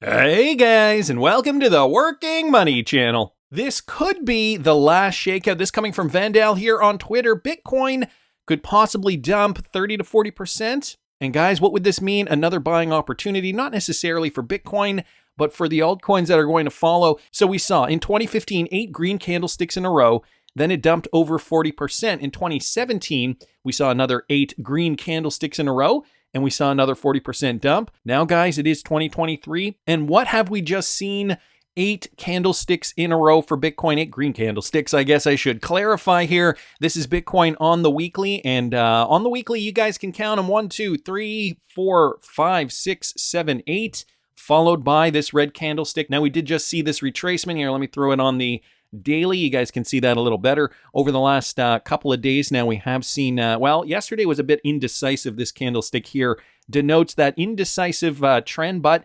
Hey guys, and welcome to the Working Money channel. This could be the last shakeout. This coming from Vandal here on Twitter. Bitcoin could possibly dump 30 to 40%. And guys, what would this mean? Another buying opportunity, not necessarily for Bitcoin, but for the altcoins that are going to follow. So we saw in 2015, 8 green candlesticks in a row. Then it dumped over 40%. In 2017, we saw another 8 green candlesticks in a row. And we saw another 40% dump. Now, guys, it is 2023. And what have we just seen? 8 candlesticks in a row for Bitcoin, 8 green candlesticks. I guess I should clarify here. This is Bitcoin on the weekly. And on the weekly, you guys can count them 1, 2, 3, 4, 5, 6, 7, 8, followed by this red candlestick. Now, we did just see this retracement here. Let me throw it on the daily. You guys can see that a little better. Over the last couple of days now, we have seen, well, yesterday was a bit indecisive. This candlestick here denotes that indecisive trend, but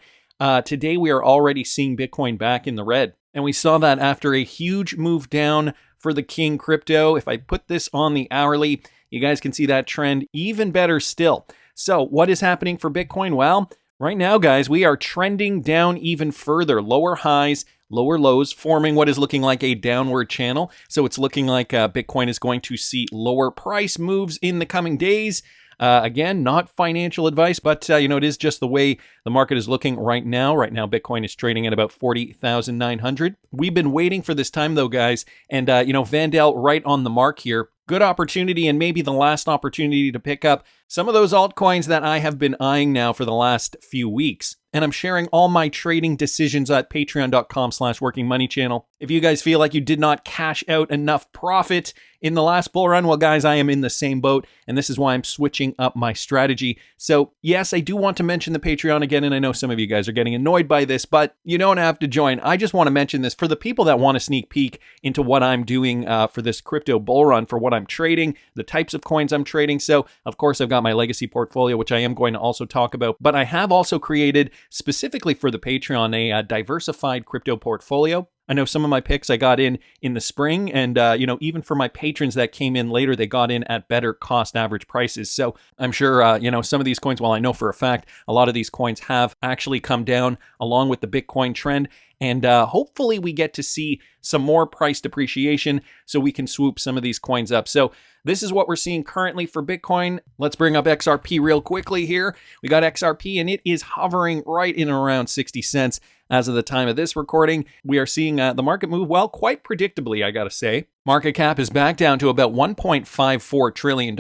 today we are already seeing Bitcoin back in the red. And we saw that after a huge move down for the King crypto. If I put this on the hourly, you guys can see that trend even better still. So what is happening for Bitcoin? Well, right now, guys, we are trending down even further. Lower highs, lower lows, forming what is looking like a downward channel. So it's looking like Bitcoin is going to see lower price moves in the coming days. Again, not financial advice, but it is just the way the market is looking right now. Right now, Bitcoin is trading at about 40,900. We've been waiting for this time, though, guys. And, Vandal right on the mark here. Good opportunity, and maybe the last opportunity to pick up some of those altcoins that I have been eyeing now for the last few weeks. And I'm sharing all my trading decisions at patreon.com/workingmoneychannel. If you guys feel like you did not cash out enough profit in the last bull run, well, guys, I am in the same boat, and this is why I'm switching up my strategy. So, yes, I do want to mention the Patreon again, and I know some of you guys are getting annoyed by this, but you don't have to join. I just want to mention this for the people that want a sneak peek into what I'm doing for this crypto bull run, for what I'm trading, the types of coins I'm trading. So, of course, I've got my legacy portfolio, which I am going to also talk about, but I have also created specifically for the Patreon a diversified crypto portfolio. I know some of my picks I got in the spring, and even for my patrons that came in later, they got in at better cost average prices. So I'm sure some of these coins, well, I know for a fact a lot of these coins have actually come down along with the Bitcoin trend. And hopefully we get to see some more price depreciation so we can swoop some of these coins up. So this is what we're seeing currently for Bitcoin. Let's bring up XRP real quickly here. We got XRP, and it is hovering right in and around 60 cents as of the time of this recording. We are seeing the market move, well, quite predictably, I gotta say. Market cap is back down to about $1.54 trillion.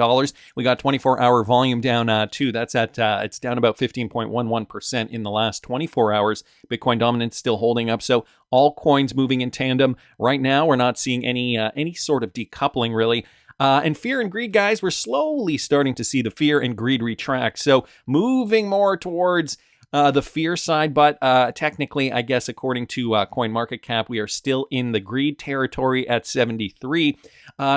We got 24-hour volume down too. That's at it's down about 15.11% in the last 24 hours. Bitcoin dominance still holding up. So all coins moving in tandem. Right now, we're not seeing any sort of decoupling really. And fear and greed, guys, we're slowly starting to see the fear and greed retract. So moving more towards the fear side, but technically, I guess, according to CoinMarketCap, we are still in the greed territory at 73.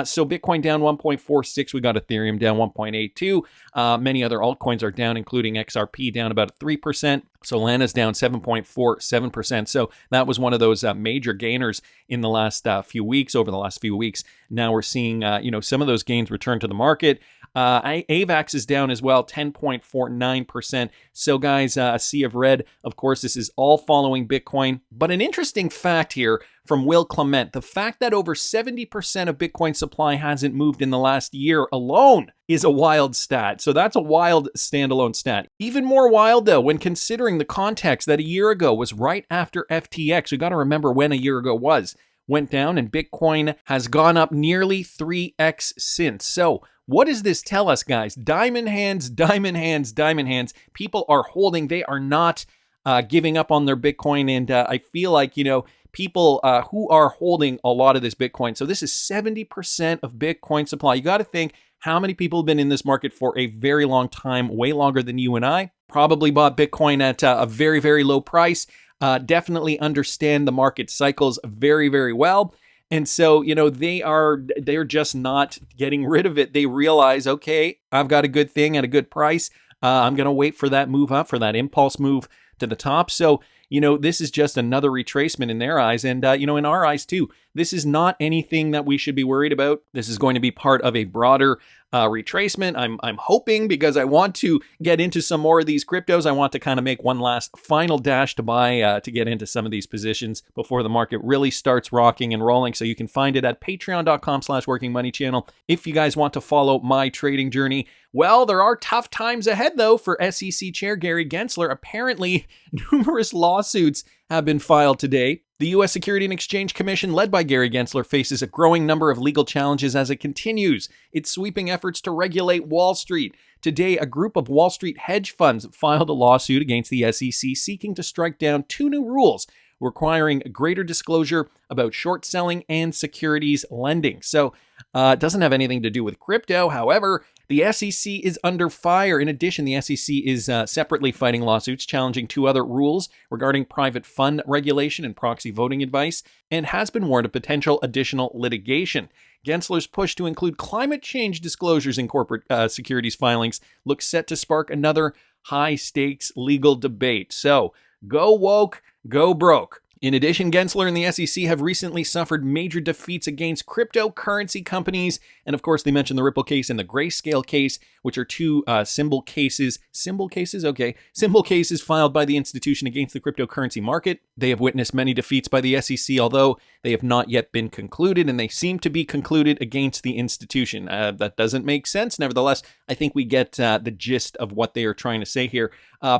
So Bitcoin down 1.46. We got Ethereum down 1.82. Many other altcoins are down, including XRP down about 3%. Solana's down 7.47%. So that was one of those major gainers in the last few weeks, over the last few weeks. Now we're seeing, some of those gains return to the market. AVAX is down as well, 10.49%. So guys, a sea of red. Of course, this is all following Bitcoin. But an interesting fact here from Will Clement, the fact that over 70% of Bitcoin supply hasn't moved in the last year alone is a wild stat. So that's a wild standalone stat. Even more wild, though, when considering the context that a year ago was right after FTX. We got to remember when a year ago went down, and Bitcoin has gone up nearly 3x since. So what does this tell us, guys? Diamond hands, diamond hands, diamond hands. People are holding. They are not giving up on their Bitcoin. And I feel like, people who are holding a lot of this Bitcoin. So this is 70% of Bitcoin supply. You got to think how many people have been in this market for a very long time, way longer than you and I. Probably bought Bitcoin at a very, very low price. Definitely understand the market cycles very, very well. And so, they're just not getting rid of it. They realize, okay, I've got a good thing at a good price. I'm going to wait for that move up, for that impulse move to the top. So, this is just another retracement in their eyes. And, in our eyes too, this is not anything that we should be worried about. This is going to be part of a broader retracement. I'm hoping, because I want to get into some more of these cryptos. I want to kind of make one last final dash to buy to get into some of these positions before the market really starts rocking and rolling. So you can find it at patreon.com/workingmoneychannel if you guys want to follow my trading journey. Well, there are tough times ahead, though, for SEC Chair Gary Gensler. Apparently, numerous lawsuits have been filed today. The U.S. Securities and Exchange Commission, led by Gary Gensler, faces a growing number of legal challenges as it continues its sweeping efforts to regulate Wall Street. Today, a group of Wall Street hedge funds filed a lawsuit against the SEC seeking to strike down 2 new rules requiring greater disclosure about short selling and securities lending. So it doesn't have anything to do with crypto. However, the SEC is under fire. In addition, the SEC is separately fighting lawsuits challenging 2 other rules regarding private fund regulation and proxy voting advice, and has been warned of potential additional litigation. Gensler's push to include climate change disclosures in corporate securities filings looks set to spark another high-stakes legal debate. So, go woke, go broke. In addition, Gensler and the SEC have recently suffered major defeats against cryptocurrency companies. And of course, they mentioned the Ripple case and the Grayscale case, which are 2 symbol cases filed by the institution against the cryptocurrency market. They have witnessed many defeats by the SEC, although they have not yet been concluded, and they seem to be concluded against the institution. That doesn't make sense. Nevertheless, I think we get the gist of what they are trying to say here.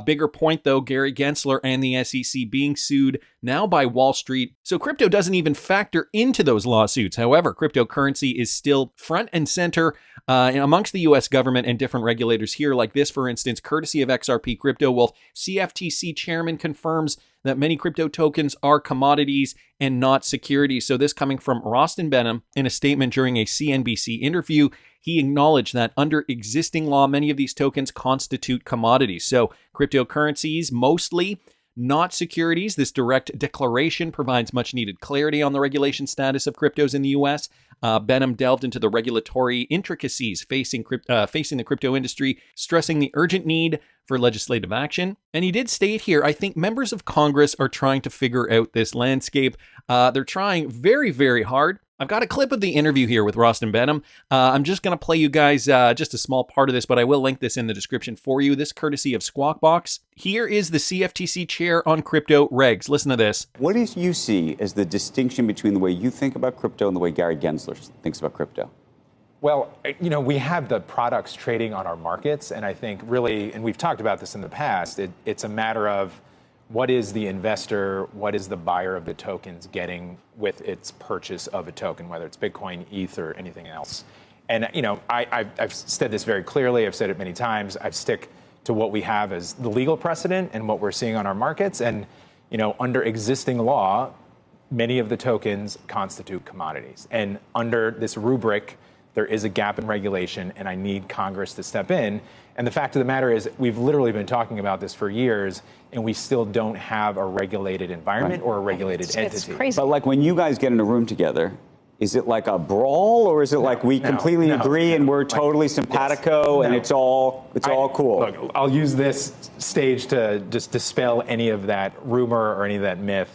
Bigger point, though, Gary Gensler and the SEC being sued now by Wall Street. So crypto doesn't even factor into those lawsuits. However, cryptocurrency is still front and center amongst the U.S. government and different regulators here. Like this, for instance, courtesy of XRP Crypto Wolf, CFTC Chairman confirms that many crypto tokens are commodities and not securities. So this coming from Rostin Benham in a statement during a CNBC interview. He acknowledged that under existing law, many of these tokens constitute commodities. So cryptocurrencies, mostly not securities. This direct declaration provides much needed clarity on the regulation status of cryptos in the U.S. Benham delved into the regulatory intricacies facing the crypto industry, stressing the urgent need for legislative action. And he did state here, I think members of Congress are trying to figure out this landscape. They're trying very, very hard. I've got a clip of the interview here with Rostin Benham. I'm just going to play you guys just a small part of this, but I will link this in the description for you. This courtesy of Squawk Box. Here is the CFTC chair on crypto regs. Listen to this. What do you see as the distinction between the way you think about crypto and the way Gary Gensler thinks about crypto? Well, we have the products trading on our markets, and I think really, and we've talked about this in the past, it's a matter of what is the investor, what is the buyer of the tokens getting with its purchase of a token, whether it's Bitcoin, ETH, or anything else. And, I've said this very clearly. I've said it many times. I stick to what we have as the legal precedent and what we're seeing on our markets. And, under existing law, many of the tokens constitute commodities. And under this rubric, there is a gap in regulation, and I need Congress to step in. And the fact of the matter is, we've literally been talking about this for years, and we still don't have a regulated environment or a regulated entity. It's crazy. But like when you guys get in a room together, is it like a brawl, or is it like we completely agree and we're totally simpatico and it's all cool? Look, I'll use this stage to just dispel any of that rumor or any of that myth.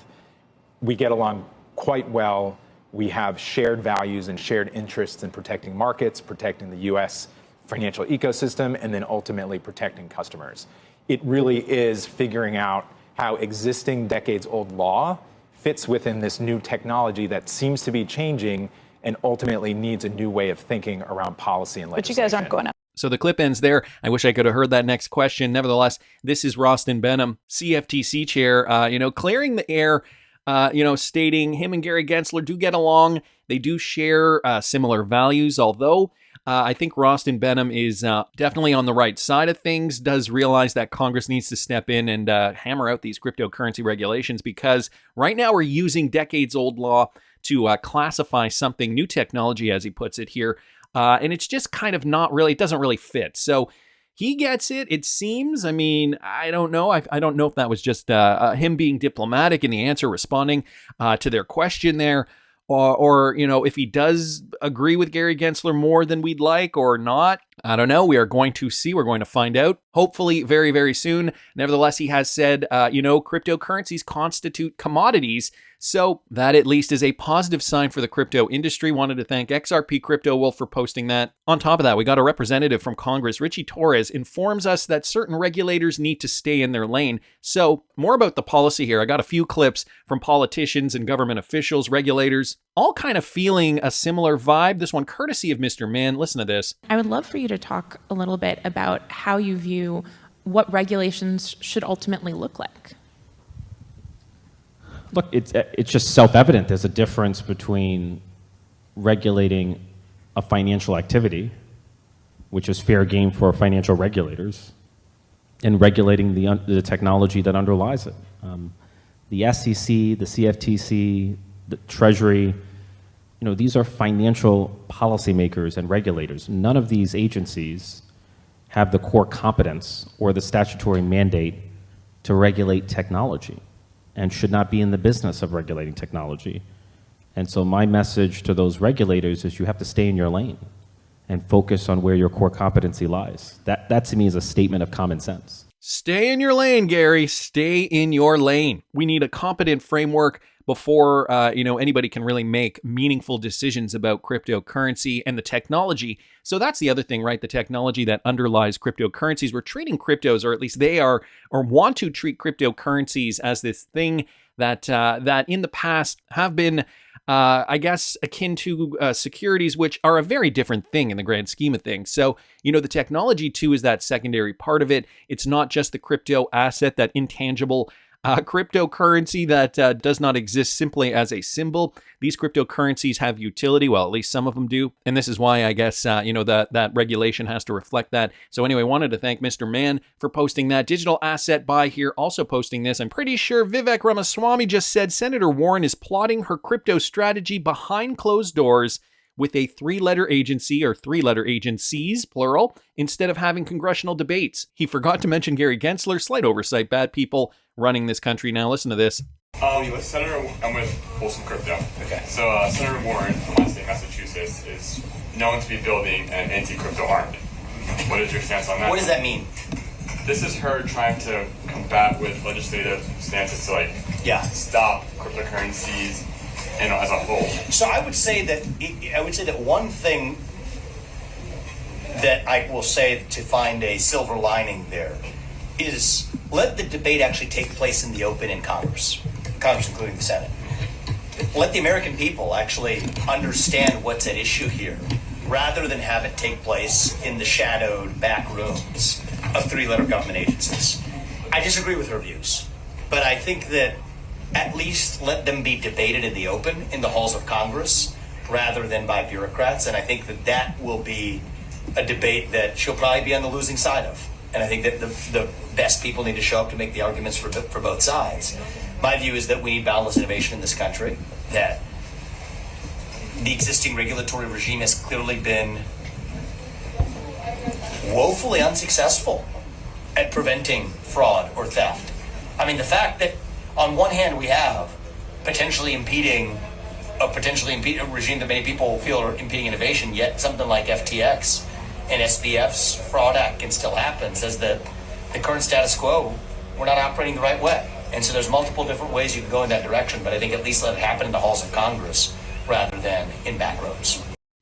We get along quite well. We have shared values and shared interests in protecting markets, protecting the U.S. financial ecosystem, and then ultimately protecting customers. It really is figuring out how existing decades-old law fits within this new technology that seems to be changing and ultimately needs a new way of thinking around policy and legislation. But you guys aren't going up. So the clip ends there. I wish I could have heard that next question. Nevertheless, this is Rostin Benham, CFTC chair, clearing the air, stating him and Gary Gensler do get along. They do share similar values, although I think Rostin Benham is definitely on the right side of things, does realize that Congress needs to step in and hammer out these cryptocurrency regulations, because right now we're using decades-old law to classify something, new technology, as he puts it here, and it's just kind of not really, it doesn't really fit. So he gets it, it seems. I mean, I don't know. I don't know if that was just him being diplomatic in the answer, responding to their question there, or if he does agree with Gary Gensler more than we'd like or not. I don't know. We are going to see. We're going to find out, hopefully very, very soon. Nevertheless, he has said, cryptocurrencies constitute commodities. So that at least is a positive sign for the crypto industry. Wanted to thank XRP Crypto Wolf for posting that. On top of that, we got a representative from Congress, Richie Torres, informs us that certain regulators need to stay in their lane. So more about the policy here. I got a few clips from politicians and government officials, regulators, all kind of feeling a similar vibe. This one courtesy of Mr. Mann. Listen to this. I would love for you to talk a little bit about how you view what regulations should ultimately look like. Look, it's just self-evident. There's a difference between regulating a financial activity, which is fair game for financial regulators, and regulating the technology that underlies it. The SEC, the CFTC, the Treasury, these are financial policymakers and regulators. None of these agencies have the core competence or the statutory mandate to regulate technology, and should not be in the business of regulating technology. And so my message to those regulators is you have to stay in your lane and focus on where your core competency lies. That to me is a statement of common sense. Stay in your lane, Gary. Stay in your lane. We need a competent framework before anybody can really make meaningful decisions about cryptocurrency and the technology. So that's the other thing, right? The technology that underlies cryptocurrencies. We're treating cryptos, or at least they are, or want to treat cryptocurrencies as this thing that in the past have been, akin to securities, which are a very different thing in the grand scheme of things. So, the technology too is that secondary part of it. It's not just the crypto asset, that intangible cryptocurrency that does not exist simply as a symbol. These cryptocurrencies have utility. Well, at least some of them do. And this is why I guess, that regulation has to reflect that. So anyway, wanted to thank Mr. Mann for posting that. Digital Asset Buy here also posting this. I'm pretty sure Vivek Ramaswamy just said Senator Warren is plotting her crypto strategy behind closed doors with a three-letter agency, or three-letter agencies, plural, instead of having congressional debates. He forgot to mention Gary Gensler. Slight oversight. Bad people running this country now. Listen to this. I'm with Wholesome Crypto. Okay. So Senator Warren from my state, Massachusetts, is known to be building an anti-crypto army. What is your stance on that? What does that mean? This is her trying to combat with legislative stances to stop cryptocurrencies, as a whole. So I would say that one thing that I will say to find a silver lining there is let the debate actually take place in the open in Congress including the Senate. Let the American people actually understand what's at issue here, rather than have it take place in the shadowed back rooms of three-letter government agencies. I disagree with her views, but I think that at least let them be debated in the open in the halls of Congress rather than by bureaucrats. And I think that will be a debate that she'll probably be on the losing side of. And I think that the best people need to show up to make the arguments for both sides. My view is that we need boundless innovation in this country, that the existing regulatory regime has clearly been woefully unsuccessful at preventing fraud or theft. I mean, the fact that on one hand we have potentially impeding a regime that many people feel are impeding innovation, yet something like FTX and SBF's Fraud Act can still happen, says that the current status quo, we're not operating the right way. And so there's multiple different ways you can go in that direction, but I think at least let it happen in the halls of Congress rather than in back rooms.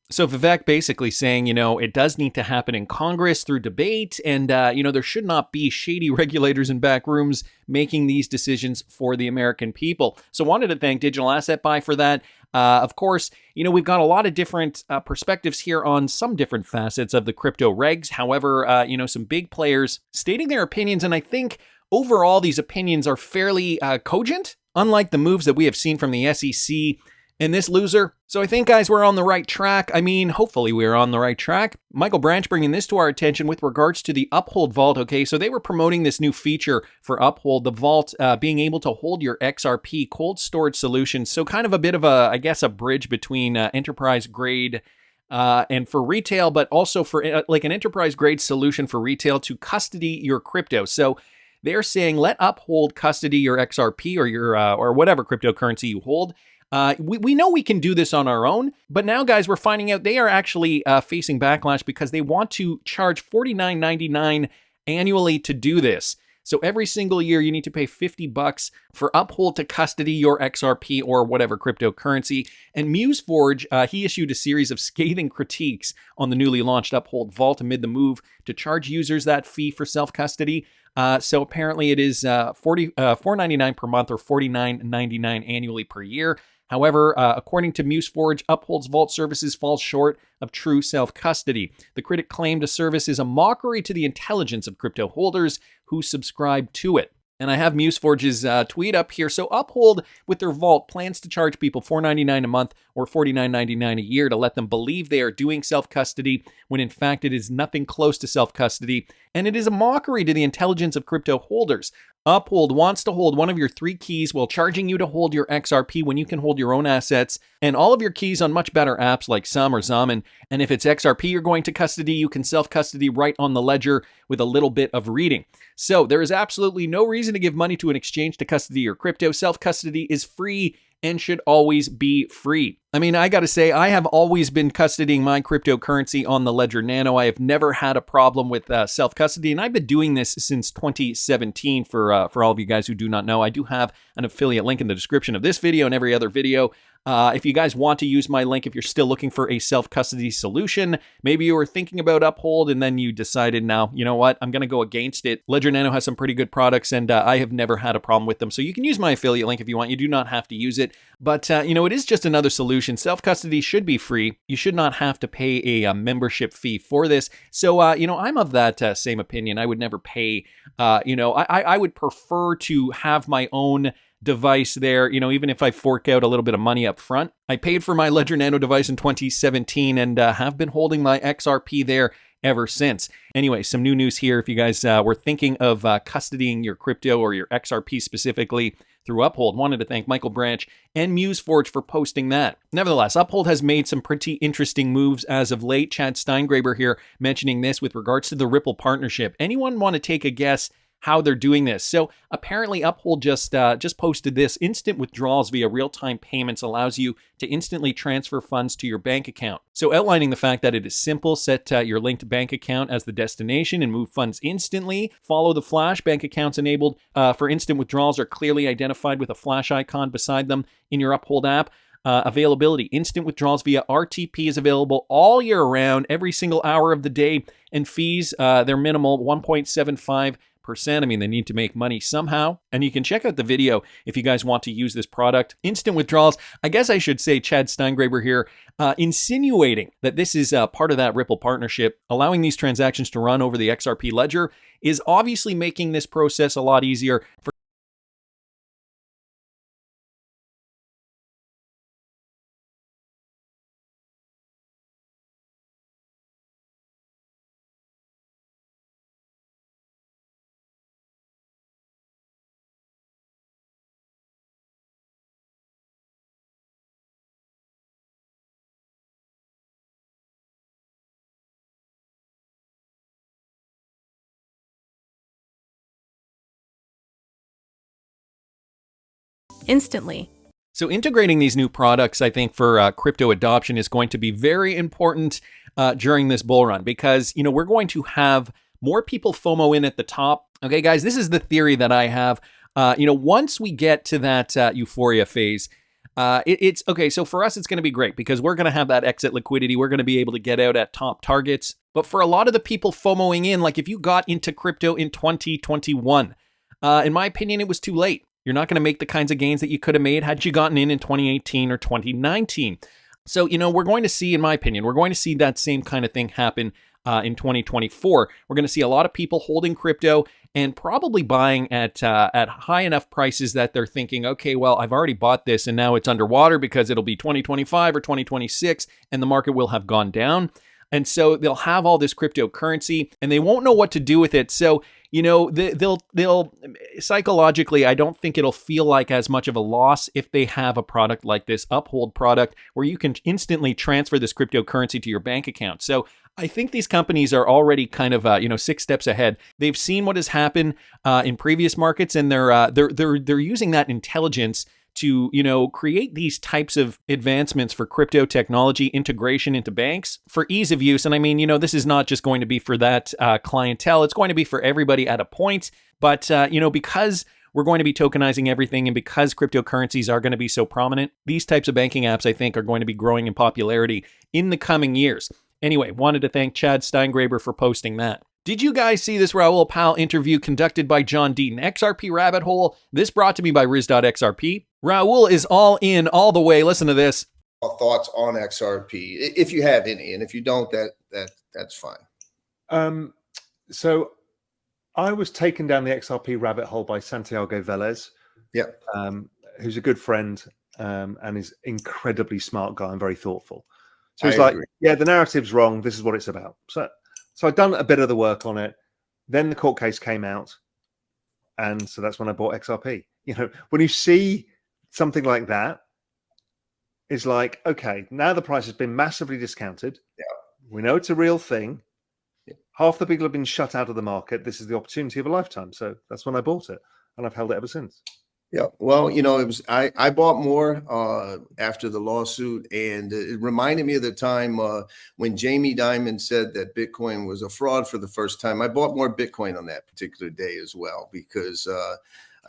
So Vivek basically saying, it does need to happen in Congress through debate, and, there should not be shady regulators in back rooms making these decisions for the American people. So wanted to thank Digital Asset Buy for that. Of course, we've got a lot of different perspectives here on some different facets of the crypto regs. However, some big players stating their opinions, and I think overall these opinions are fairly cogent, unlike the moves that we have seen from the SEC and this loser. So I think, guys, we're on the right track. I mean, hopefully we're on the right track. Michael Branch bringing this to our attention with regards to the Uphold Vault. Okay, so they were promoting this new feature for Uphold, the Vault, being able to hold your XRP cold storage solution. So kind of a bit of a bridge between enterprise grade and for retail, but also for like an enterprise grade solution for retail to custody your crypto. So they're saying let Uphold custody your XRP or your or whatever cryptocurrency you hold. We know we can do this on our own, but now, guys, we're finding out they are actually facing backlash because they want to charge $49.99 annually to do this. So every single year, you need to pay $50 for Uphold to custody your XRP or whatever cryptocurrency. And MuseForge, he issued a series of scathing critiques on the newly launched Uphold Vault amid the move to charge users that fee for self-custody. So apparently it is $4.99 per month or $49.99 annually per year. However, according to MuseForge, Uphold's Vault services fall short of true self-custody. The critic claimed a service is a mockery to the intelligence of crypto holders who subscribe to it. And I have MuseForge's tweet up here. So Uphold, with their vault, plans to charge people $4.99 a month or $49.99 a year to let them believe they are doing self-custody, when in fact it is nothing close to self-custody, and it is a mockery to the intelligence of crypto holders. Uphold wants to hold one of your 3 keys while charging you to hold your XRP when you can hold your own assets and all of your keys on much better apps like Sum or Zum. And if it's XRP you're going to custody, you can self-custody right on the ledger with a little bit of reading. So there is absolutely no reason to give money to an exchange to custody your crypto. Self-custody is free and should always be free. I mean, I gotta say, I have always been custodying my cryptocurrency on the Ledger Nano. I have never had a problem with self-custody, and I've been doing this since 2017 for all of you guys who do not know. I do have an affiliate link in the description of this video and every other video. If you guys want to use my link, if you're still looking for a self-custody solution, maybe you were thinking about Uphold and then you decided, now, you know what, I'm going to go against it. Ledger Nano has some pretty good products and I have never had a problem with them. So you can use my affiliate link if you want. You do not have to use it. But, you know, it is just another solution. Self-custody should be free. You should not have to pay a membership fee for this. So, you know, I'm of that same opinion. I would never pay, you know, I would prefer to have my own device there, you know, even if I fork out a little bit of money up front. I paid for my Ledger Nano device in 2017 and have been holding my XRP there ever since. Anyway, some new news here. If you guys were thinking of custodying your crypto or your XRP specifically through Uphold, wanted to thank Michael Branch and MuseForge for posting that. Nevertheless, Uphold has made some pretty interesting moves as of late. Chad Steingraber here mentioning this with regards to the Ripple partnership. Anyone want to take a guess how they're doing this? So apparently Uphold just posted this. Instant withdrawals via real-time payments allows you to instantly transfer funds to your bank account. So outlining the fact that it is simple, set your linked bank account as the destination and move funds instantly. Follow the flash. Bank accounts enabled for instant withdrawals are clearly identified with a flash icon beside them in your Uphold app. Availability. Instant withdrawals via RTP is available all year round, every single hour of the day, and fees, they're minimal, 1.75%. I mean, they need to make money somehow. And you can check out the video if you guys want to use this product. Instant withdrawals, I guess I should say Chad Steingraber here, insinuating that this is part of that Ripple partnership, allowing these transactions to run over the XRP ledger, is obviously making this process a lot easier for instantly. So integrating these new products, I think, for crypto adoption is going to be very important during this bull run because, you know, we're going to have more people FOMO in at the top. Okay, guys, this is the theory that I have. You know, once we get to that euphoria phase, it's okay. So for us, it's going to be great because we're going to have that exit liquidity. We're going to be able to get out at top targets. But for a lot of the people FOMOing in, like if you got into crypto in 2021, in my opinion, it was too late. You're not going to make the kinds of gains that you could have made had you gotten in 2018 or 2019. So, you know, we're going to see, in my opinion, we're going to see that same kind of thing happen in 2024. We're going to see a lot of people holding crypto and probably buying at high enough prices that they're thinking, okay, well, I've already bought this and now it's underwater because it'll be 2025 or 2026 and the market will have gone down. And so they'll have all this cryptocurrency and they won't know what to do with it. So, you know, they'll psychologically, I don't think it'll feel like as much of a loss if they have a product like this Uphold product where you can instantly transfer this cryptocurrency to your bank account. So I think these companies are already kind of, you know, 6 steps ahead. They've seen what has happened in previous markets and they're using that intelligence to, create these types of advancements for crypto technology integration into banks for ease of use. And I mean, this is not just going to be for that clientele. It's going to be for everybody at a point. But, because we're going to be tokenizing everything, and because cryptocurrencies are going to be so prominent, these types of banking apps, I think, are going to be growing in popularity in the coming years. Anyway, wanted to thank Chad Steingraber for posting that. Did you guys see this Raoul Pal interview conducted by John Deaton? XRP Rabbit Hole. This brought to me by Riz.xrp. Raoul is all in, all the way. Listen to this. Thoughts on XRP, if you have any, and if you don't, that's fine. So I was taken down the XRP rabbit hole by Santiago Velez, who's a good friend and is incredibly smart guy and very thoughtful. So he's like, yeah, the narrative's wrong. This is what it's about. So I'd done a bit of the work on it. Then the court case came out. And so that's when I bought XRP. When you see something like that, it's like, okay, now the price has been massively discounted. Yeah. We know it's a real thing. Half the people have been shut out of the market. This is the opportunity of a lifetime. So that's when I bought it. And I've held it ever since. Yeah. Well, it was, I bought more after the lawsuit, and it reminded me of the time when Jamie Dimon said that Bitcoin was a fraud for the first time. I bought more Bitcoin on that particular day as well, because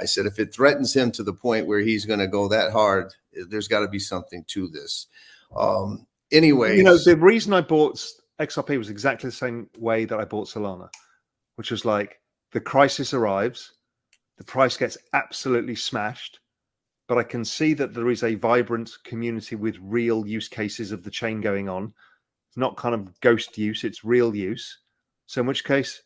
I said, if it threatens him to the point where he's going to go that hard, there's got to be something to this. Anyway, the reason I bought XRP was exactly the same way that I bought Solana, which was like, the crisis arrives, the price gets absolutely smashed, but I can see that there is a vibrant community with real use cases of the chain going on. It's not kind of ghost use, it's real use. So in which case,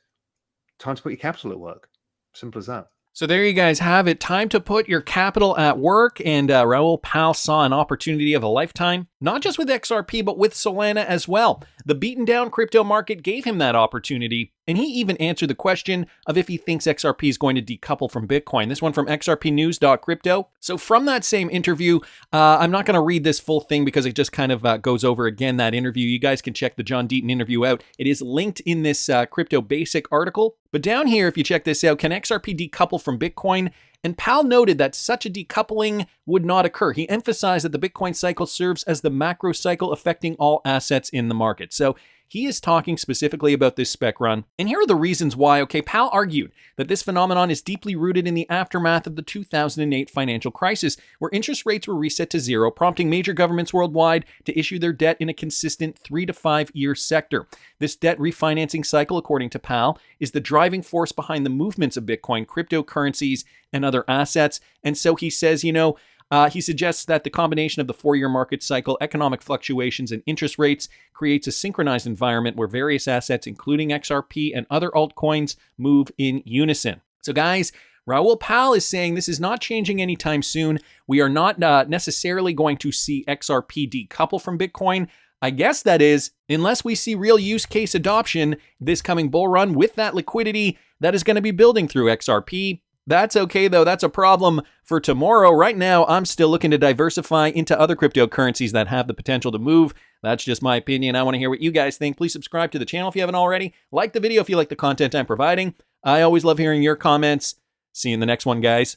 time to put your capital at work. Simple as that. So there you guys have it. Time to put your capital at work. And Raoul Pal saw an opportunity of a lifetime, not just with XRP, but with Solana as well. The beaten down crypto market gave him that opportunity. And he even answered the question of if he thinks XRP is going to decouple from Bitcoin. This one from xrpnews.crypto. So from that same interview, I'm not going to read this full thing because it just kind of goes over again that interview. You guys can check the John Deaton interview out. It is linked in this Crypto Basic article. But down here, if you check this out, can XRP decouple from Bitcoin? And Pal noted that such a decoupling would not occur. He emphasized that the Bitcoin cycle serves as the macro cycle affecting all assets in the market. So he is talking specifically about this spec run. And here are the reasons why. Okay, Pal argued that this phenomenon is deeply rooted in the aftermath of the 2008 financial crisis, where interest rates were reset to zero, prompting major governments worldwide to issue their debt in a consistent 3 to 5 year sector. This debt refinancing cycle, according to Pal, is the driving force behind the movements of Bitcoin, cryptocurrencies, and other assets. And so he says, he suggests that the combination of the 4-year market cycle, economic fluctuations, and interest rates creates a synchronized environment where various assets, including XRP and other altcoins, move in unison. So guys, Raoul Pal is saying this is not changing anytime soon. We are not necessarily going to see XRP decouple from Bitcoin. I guess that is, unless we see real use case adoption this coming bull run with that liquidity that is going to be building through XRP. That's okay, though. That's a problem for tomorrow. Right now, I'm still looking to diversify into other cryptocurrencies that have the potential to move. That's just my opinion. I want to hear what you guys think. Please subscribe to the channel if you haven't already. Like the video if you like the content I'm providing. I always love hearing your comments. See you in the next one, guys.